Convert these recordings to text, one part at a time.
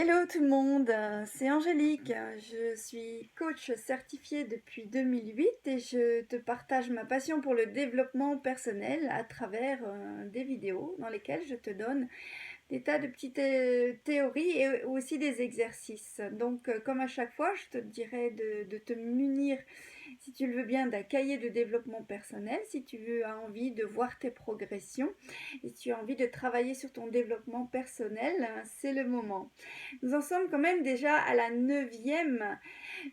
Hello tout le monde, c'est Angélique. Je suis coach certifiée depuis 2008 et je te partage ma passion pour le développement personnel à travers des vidéos dans lesquelles je te donne des tas de petites théories et aussi des exercices. Donc, comme à chaque fois, je te dirais de te munir, si tu le veux bien, d'un cahier de développement personnel, si tu as envie de voir tes progressions et si tu as envie de travailler sur ton développement personnel, c'est le moment. Nous en sommes quand même déjà à la 9e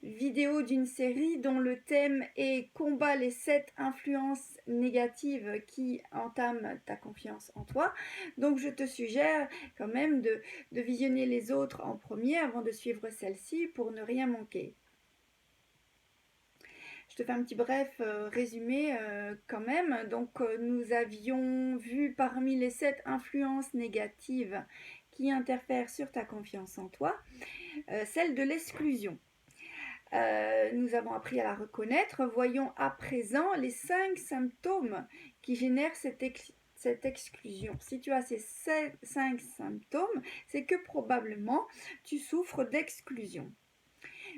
vidéo d'une série dont le thème est combat les 7 influences négatives qui entament ta confiance en toi. Donc je te suggère quand même de visionner les autres en premier avant de suivre celle-ci pour ne rien manquer. Je te fais un petit bref résumé quand même. Donc nous avions vu parmi les 7 influences négatives qui interfèrent sur ta confiance en toi, celle de l'exclusion. Nous avons appris à la reconnaître. Voyons à présent les 5 symptômes qui génèrent cette exclusion. Si tu as ces 5 symptômes, c'est que probablement tu souffres d'exclusion.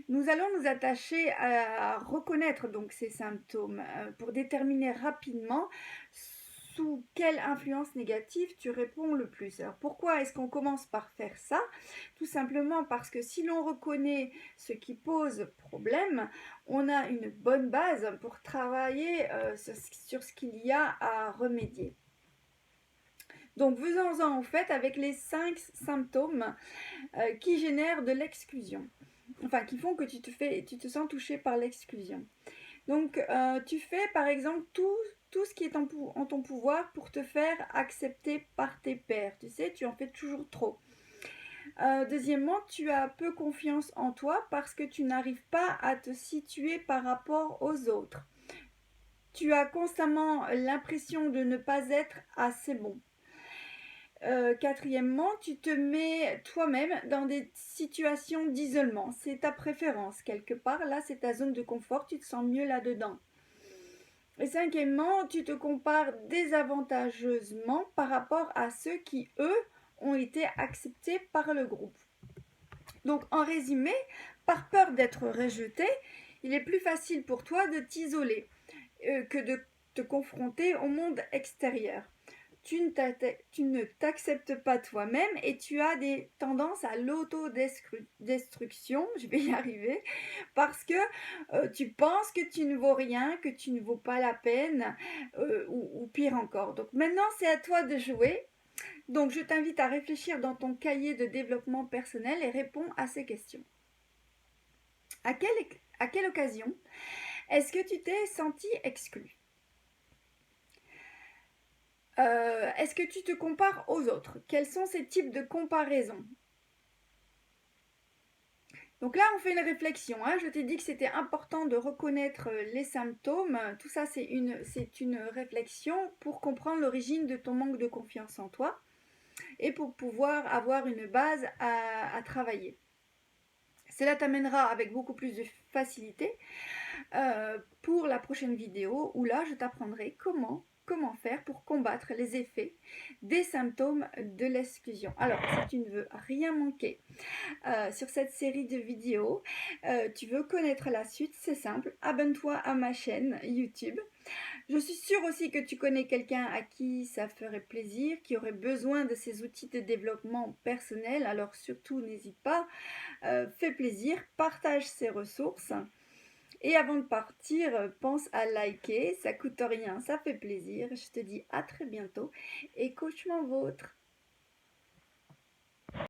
Nous allons nous attacher à reconnaître donc ces symptômes pour déterminer rapidement sous quelle influence négative tu réponds le plus. Alors pourquoi est-ce qu'on commence par faire ça? Tout simplement parce que si l'on reconnaît ce qui pose problème, on a une bonne base pour travailler sur ce qu'il y a à remédier. Donc faisons-en en fait avec les 5 symptômes qui génèrent de l'exclusion. Enfin, qui font que tu te sens touché par l'exclusion. Donc, tu fais par exemple tout ce qui est en ton pouvoir pour te faire accepter par tes pairs. Tu sais, tu en fais toujours trop. Deuxièmement, tu as peu confiance en toi parce que tu n'arrives pas à te situer par rapport aux autres. Tu as constamment l'impression de ne pas être assez bon. Quatrièmement, tu te mets toi-même dans des situations d'isolement. C'est ta préférence quelque part. Là, c'est ta zone de confort. Tu te sens mieux là-dedans. Et cinquièmement, tu te compares désavantageusement par rapport à ceux qui, eux, ont été acceptés par le groupe. Donc, en résumé, par peur d'être rejeté, il est plus facile pour toi de t'isoler que de te confronter au monde extérieur. Tu ne t'acceptes pas toi-même et tu as des tendances à l'autodestruction, je vais y arriver, parce que tu penses que tu ne vaux rien, que tu ne vaux pas la peine, ou pire encore. Donc maintenant, c'est à toi de jouer. Donc je t'invite à réfléchir dans ton cahier de développement personnel et réponds à ces questions. À quelle occasion est-ce que tu t'es senti exclu? Est-ce que tu te compares aux autres? Quels sont ces types de comparaisons? Donc là, on fait une réflexion. Je t'ai dit que c'était important de reconnaître les symptômes. Tout ça, c'est une réflexion pour comprendre l'origine de ton manque de confiance en toi et pour pouvoir avoir une base à travailler. Cela t'amènera avec beaucoup plus de facilité pour la prochaine vidéo où là, je t'apprendrai comment faire pour combattre les effets des symptômes de l'exclusion. Alors, si tu ne veux rien manquer sur cette série de vidéos, tu veux connaître la suite, c'est simple, abonne-toi à ma chaîne YouTube. Je suis sûre aussi que tu connais quelqu'un à qui ça ferait plaisir, qui aurait besoin de ces outils de développement personnel, alors surtout n'hésite pas, fais plaisir, partage ces ressources. Et avant de partir, pense à liker, ça coûte rien, ça fait plaisir. Je te dis à très bientôt et coachement vôtre.